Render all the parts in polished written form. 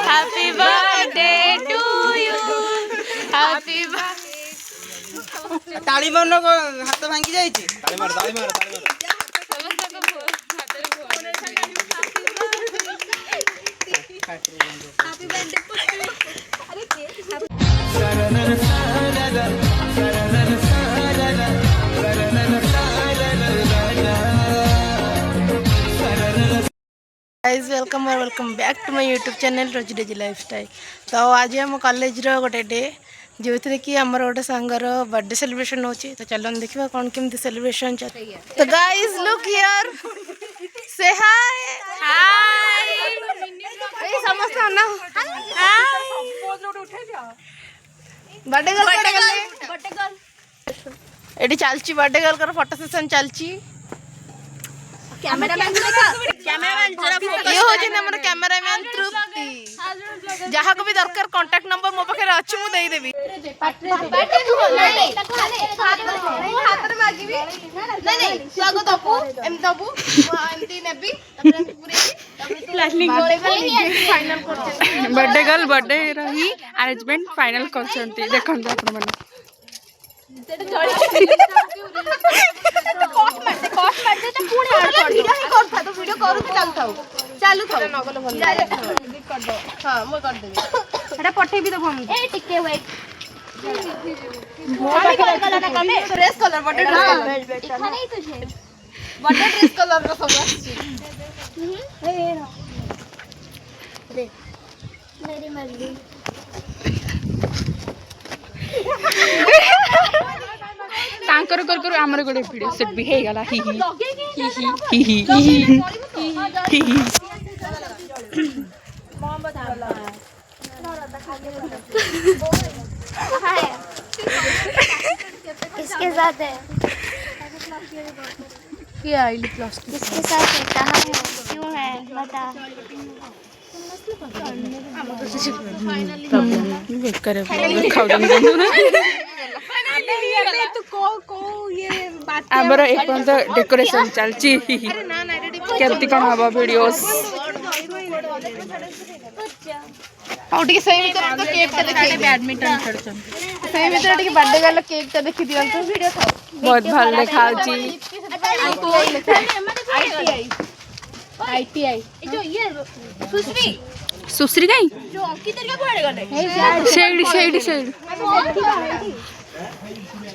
Happy birthday to you happy ताली मारन को हाथ भांगी जाई छी ताली मार हैप्पी बर्थडे अरे गाइस वेलकम और welcome back to my YouTube channel Rosy Daisy lifestyle. तो आज हम कॉलेज गोटे डे जो कि आमर गोटे सांगर बर्थडे सेलिब्रेशन हो तो चलो देखा कौन केमती सेलिब्रेशन चलती है। तो गाइस लुक हियर से हाय हाय समस्त ना बर्थडे गर्ल एडी चलची बर्थडे गर्ल कर फोटो सेशन चलची कैमरामैन ये हो जे हमर कैमरामैन तृप्ति जहाँ को भी दरकार कांटेक्ट नंबर मो पाखे अछि मु देई देबी हाथ में मागिबी नहीं स्वागत दबु एम दबु एमती नेबी तबरे पूरी फाइनल करछे बर्थडे गर्ल बर्थडे रही अरेंजमेंट फाइनल करछंती देखन अपन मन कॉस्ट मारते तो पुणे वीडियो ही करथा तो वीडियो करू के चालू था नगले भल एडिट कर दो हां मैं कर देबी एटा पठे भी दबो हम ए टिके वेट खाली कलर ना कमे dress colour birthday dress colour इतना नहीं तुझे बर्थडे ड्रेस कलर का सब आछि ए दे मेरी मर्जी तांकर कर हमर गोटे वीडियो सेट भी हे गला ही इसके साथ है क्या आई प्लास्टिक इसके साथ है कहाँ है क्यों है बता करे खाऊ दम आमर एपर्यंत डेकोरेशन चलची केमती कौन हम वीडियोस आउटी सही भीतर तो केक ता देखि बैडमिंटन खेलछन सही भीतर टिके बर्थडे गर्ल केक ता देखि दियन तो वीडियो था बहुत भल देखाउची आईटीआई जो ये सुश्री सुश्री गई जो अंकित का कुआडे गले शेड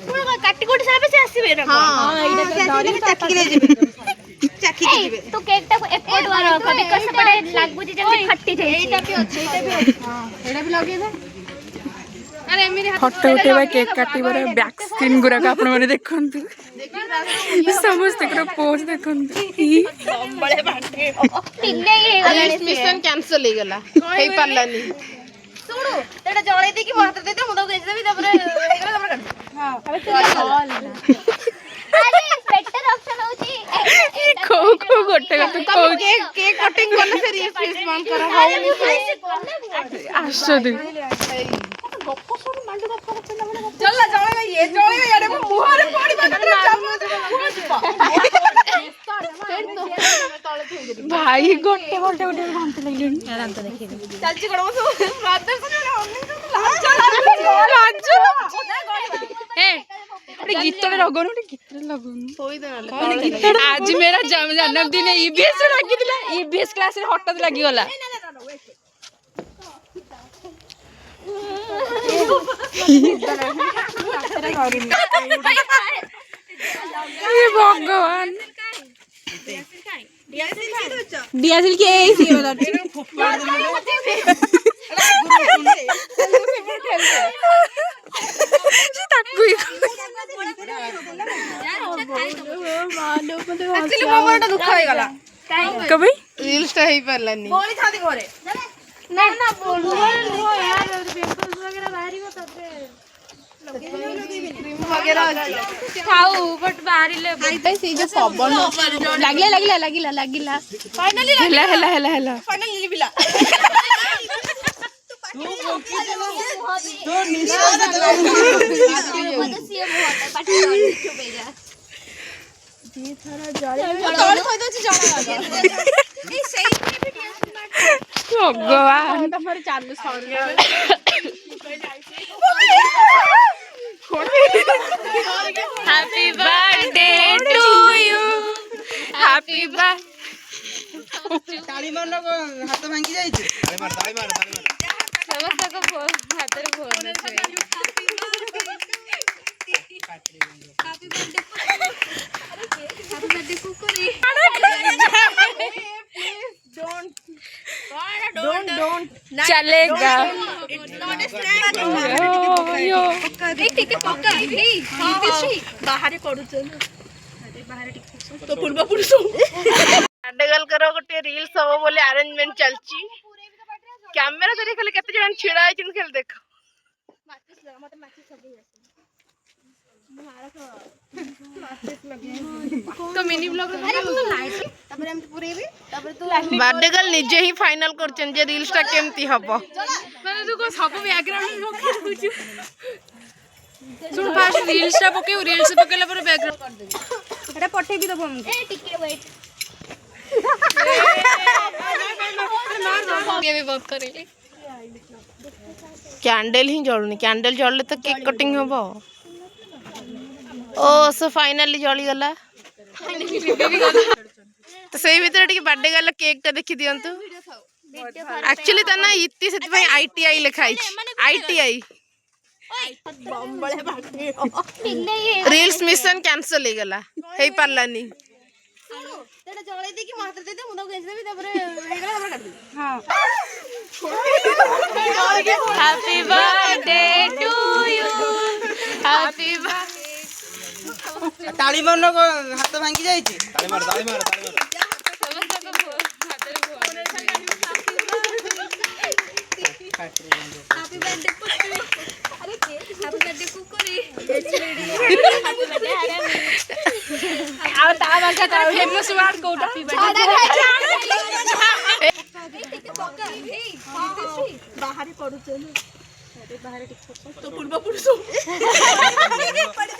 पूरा काटी कोटी सारा पे से आसीबे ना हां एटा डरी चाकी ले जेबे चाकी के जेबे तो केक टा एपोर्ट वाला कभी कस पड़े लागबु जे जल्दी फट्टी जाई एटा भी अछि हां एटा भी लगे दे अरे मेरे फोटो उठेबा केक काटिबार बैक स्क्रीन गुरा का अपन माने देखंतु समस्त कर पोज देखंतु बड़े बाटे तिन्ने ही अरे मिशन कैंसिल हो गला हे पारलानी सुनो तेटा जळे दे कि मात्र दे दे मुंडो गेज देबी तबरे एकरा तबरे काट हां अबे अरे बेटर ऑप्शन होची खो गोटे का तो केक कटिंग करले फिर ये फेस बंद करा हाउ आश्चर्य चल जळेगा ये जळेगा याडे मो मुहारे पड़ी बात भाई गोटे भांत लगले चलची गडो मादर से गीतड़े लगन आज मेरा जन्मदिन ईबीएस लगी ईबीएस क्लास हठात लगी गला भगवान डियासिल के एसी वाला एक्चुअली मोमोटा दुख होई गला कभी रील्स टा ही परलानी बोली थादी घरे ना ना बोलू यार पिंपल्स वगैरह बाहरी हो तबे क्रीम वगैरह खाऊ बट बाहरी ले भाई से जो पवन लागिला फाइनली हेला फाइनली लिबिला तो निशान भगवान happy birthday to you happy birthday ताली मारना हाथ भांगी जाइए हाथ फोन चलेगा ବାହାରେ ପଡୁଛ तो पूर्व पुरुष गल करो गोटे रील्स हम बोले अरेंजमेंट चलची कैमरा धरी खाली केते जण छिड़ा आइछन खेल देख तो मिनी ब्लॉग बर्थडे गर्ल निजे ही फाइनल करछन जे रील्स टा केमती हबो माने तू को सब बैकग्राउंड रखि सुन फास्ट रील्स टा पके रील्स पकेला पर बैकग्राउंड कर दे एटा पठे भी दबो हमके ए टिके वेट ये भी बहुत करेले कैंडल ही जळुनी कैंडल जळले तो केक कटिंग हबो ओ सो फाइनली जळी गला तो सही भीतर टिके बर्थडे गर्ल केक टा देखि दियंतु एक्चुअली तना इत्ती सेति भाई आईटीआई लिखाई आईटीआई रील्स मिशन कैंसिल हो गला हे पारलानी तेरा जळे दे कि मात्र दे दे मुदा गेंज दे तबरे हेगला हमर काट दे हां happy birthday to you happy ताली मारना हाथ भांगी जाइए हैप्पी बर्थडे अरे के हैप्पी बर्थडे कुकुरी हैप्पी बर्थडे आ ता बाका ता फेमस वर्ड कोटा बाहर पडुछ तो पूर्व पुरुष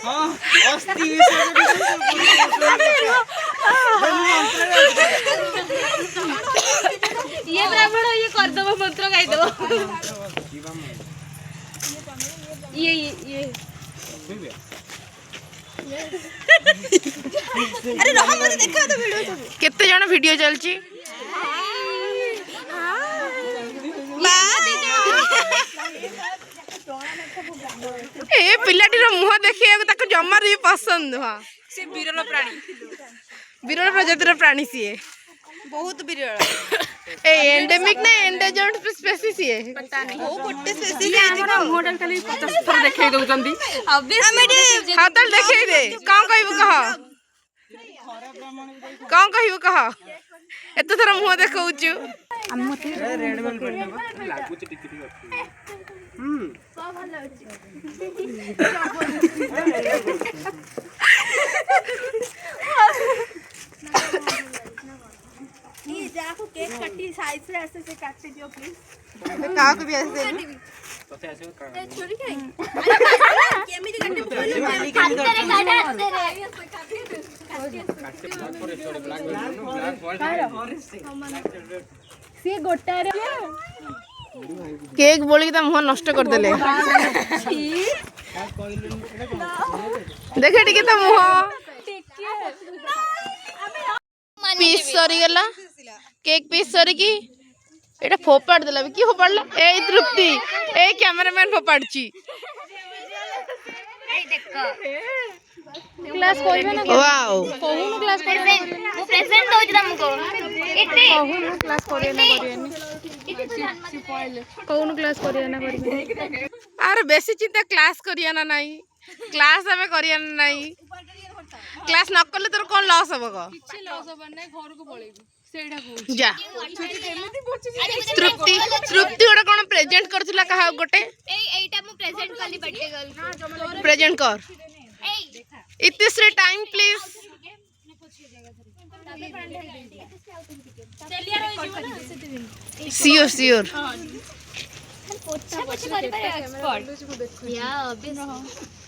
हां अस्ति ये ब्राह्मण ये कर दबो मंत्र गाई दबो ये अरे रह मत देखा तो वीडियो सब केते जण वीडियो चलची ए पिलाटी रो मुह देखिए ताको जम्मा रे पसंद हुआ से विरल प्रजातिर प्राणी सीए बहुत बिरल ए एंडेमिक ना एंडेजर्ड स्पीसीज सीए पता नहीं ओ गोटे स्पेसिस हमरा मोडल खाली 50 थर देखाई दउचंदी ऑब्वियसली हाँ तल देखिए दे कौन कहबो कह एते थर मुह देखौचु रेड बेल पड़ना लागु टिक ये जाको केक कटी साइड से ऐसे से काट दियो प्लीज का को भी ऐसे तो ऐसे कर छोड़ी क्या केमिति काटे बोलो से गोटा रे केक बोली त मुह नष्ट कर देले देखे टिके त मुह पीस सरी गला केक पीस सरी की एटा फोपाड़ देला की फोपाड़ला ए तृप्ति ए कैमरामैन फोपाड़ची क्लास कोइबे ना वाओ कोहुनु क्लास करबे वो प्रेजेंट दउछ तुमको इते कोहुनु क्लास करिए ना करिए कोहुनु क्लास करिए ना करिए अरे बेसी चिंता क्लास करिया ना नहीं क्लास हमें करिया ना नहीं क्लास न करले तोर कोन लॉस होबो ग किछि लॉस होबन नै घर को पळेबी सेडा को जा तृप्ति तृप्ति ओडा कोन प्रेजेंट करथिला कहा गोटे एटा मु प्रेजेंट कली बर्थडे गर्ल प्रेजेंट कर इतिश्री टाइम प्लीज सियोर सियोर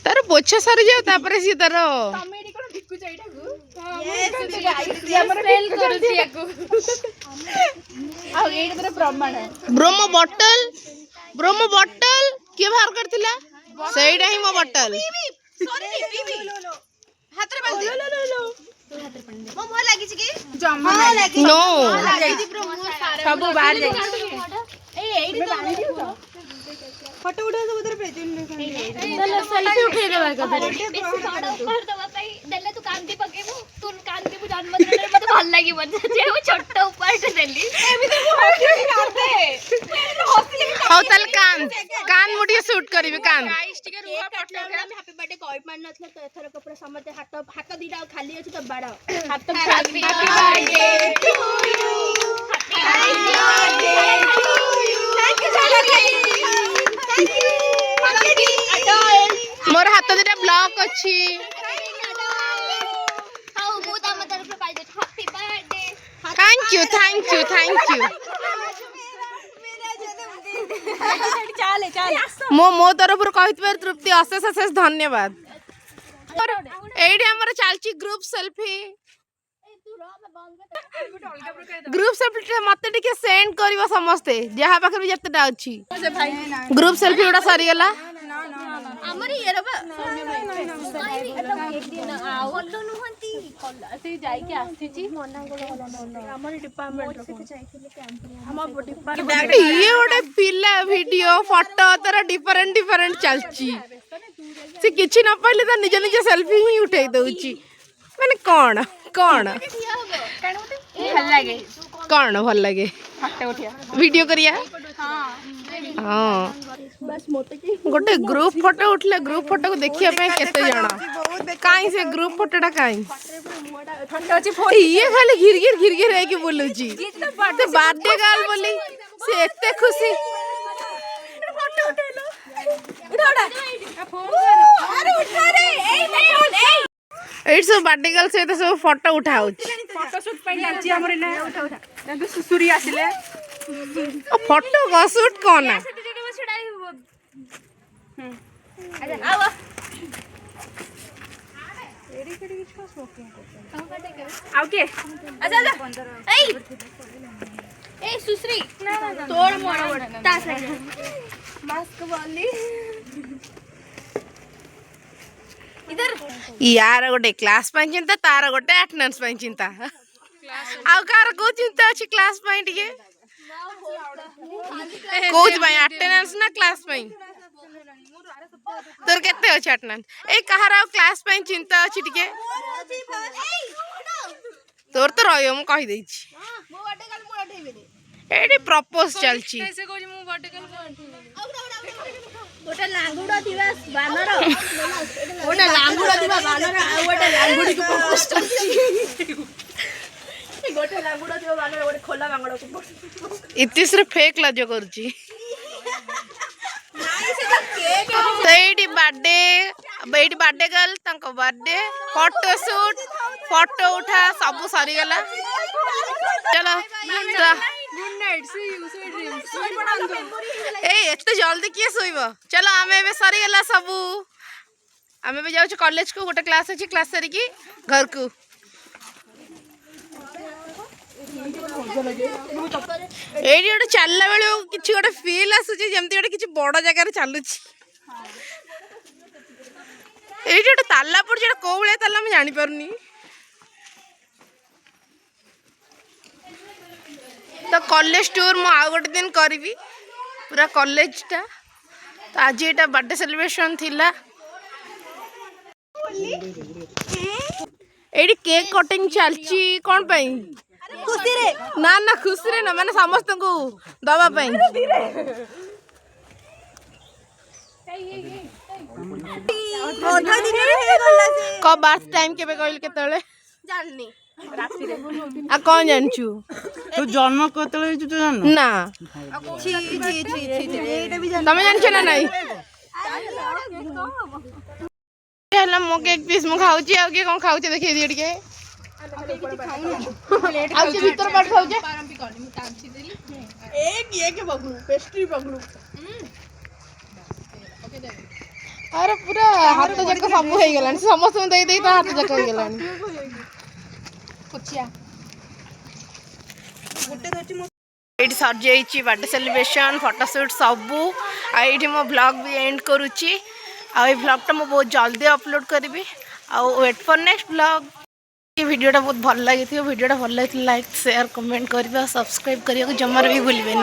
तार पोछा सरी जाओ तापर सी तार ब्रह्म बटल किए बाहर करथिला ସେଇଟା ହିଁ ମୋ ବଟଲ नो सब बाहर जाई फोटो उठा सब उधर प्रेजेंटेशन सेल्फी उठेई देबा कदर देले तू कांदी पकेबू तू कांदी बु जन्मदिन रे मते भल लागि बन जे मु छोट उपहार देली एमिति मु हसी करते हौ तल कान मुडिए शूट करिवे कान गाइस टिके रुआ फोटो हम हैप्पी बर्थडे कहि मान नथले तो एथर कपड़ा समते हाथ दीटा खाली अछि तो बाड़ा हाथ happy birthday to you happy birthday to you thank you मोर हाथ दिटा ब्लॉक अछि हाउ मु तम तरफ पाइ दे हैप्पी बर्थडे थैंक यू मो तरफ कहितबार तृप्ति अशेष अशेष धन्यवाद एडी हमर चालची ग्रुप सेल्फी मते टिके सेंड करिवो समस्ते जहा पाखर भी जतेटा अछि ग्रुप सेल्फी उडा सारी गेला हमर ये रे बोल्लो नुहंती से जाई के आसी छी हमर डिपार्टमेंट से जाईथिले कैंप ये गोटे पिला वीडियो फोटो तर डिफरेंट चलची से किछि न पाइले त निज निज सेल्फी ही उठै दउची माने कोन भल लगे फोटो उठिया वीडियो करिया हां गोटे ग्रुप फोटो उठले ग्रुप फोटो को देखिया पे केते जणा काई से ग्रुप फोटोटा काई फोटो अछि ये खाली घिर है कि बोलुची ते बर्थडे गाल बोली से एते खुशी फोटो उठेलो अरे उठा रे ए नहीं ऑन ए एट सब बर्थडे गर्ल से सब फोटो उठाउ फोटो शूट पे नाची हमरे ना उठा तो सुसुरी आसिले फोटो का शूट कोन आवा ओके आजा ए सुश्री तोड़ मोड़ तास मास्क वाली इधर यार गोटे क्लास पाई चिंता तार गोटे अटेंडेंस पाई चिंता आउ कार को चिंता अछि क्लास पाई टिके कोच भाई अटेंडेंस ना क्लास पाई तोर केते अछि अटेंडेंस ए कहार क्लास पाई चिंता अछि टिके तोर तो रहियो हम कहि दै छी मो बर्थडे कल मो उठेबे एडी प्रपोज चलची कैसे कोजी मु बर्थडे कल गोटे लांगुडा दिवा बानर गोटे लांगुडा दिवा बानर आ गोटे लांगुडी को प्रपोज करछी गोटे लांगुडा दिवा बानर गोटे खोला बांगडा को इतिस रे फेक लाजो करची तो एडी बर्थडे गर्ल तंको बर्थडे फोटो शूट फोटो उठा सब सरी गला चलो good night see you sweet dreams ए एते जल्दी किए सोइबो चलो आमे बे सरी गला सब आमे बे जाउ कॉलेज को गोटे क्लास अछि क्लास सरी की घर को एडी गोटे चलला बेले किछि गोटे फील आसुची जेमति गोटे किछि बड़ जगह रे चालुची एडी गोटे ताला पर जेटा कोबळे ताला हम जानि परनी तो कॉलेज टूर मु आ गोटे दिन करी पूरा कॉलेज टा तो आज ये बर्थडे सेलिब्रेशन थिला एडी केक कटिंग चलची कोन पई खुशी रे ना खुशी रे ना माने समस्त को दबा पई ओठा दिन रे गला से क बर्थ टाइम केबे कहल केतले जाननी राती रे आ कोन जानचू तू जन्म केतले तू जान ना छी एटा भी तमे जानछ ना नहीं हेला मो केक पीस मु खाउची आ के कोन खाउची देखि दिए टिके आ के भीतर पड़ खाउचे एक ये के बगलू पेस्ट्री बगलू अरे पूरा हाथ जक सब हो गेलानी समस्त दे दे तो हाथ जक हो गेलानी सर जाइए बर्थडे सेलिब्रेशन फोटोशूट सबू आई मो ब्लॉग भी एंड करुच्ची आ ब्लॉगटा मुझे बहुत जल्दी अपलोड करी आउ वेट फॉर नेक्स्ट ब्लॉग। ये वीडियोटा बहुत भल लगी वीडियोटा भल लगी लाइक शेयर कमेंट करबे सब्सक्राइब करने को जमार भी भूलिए।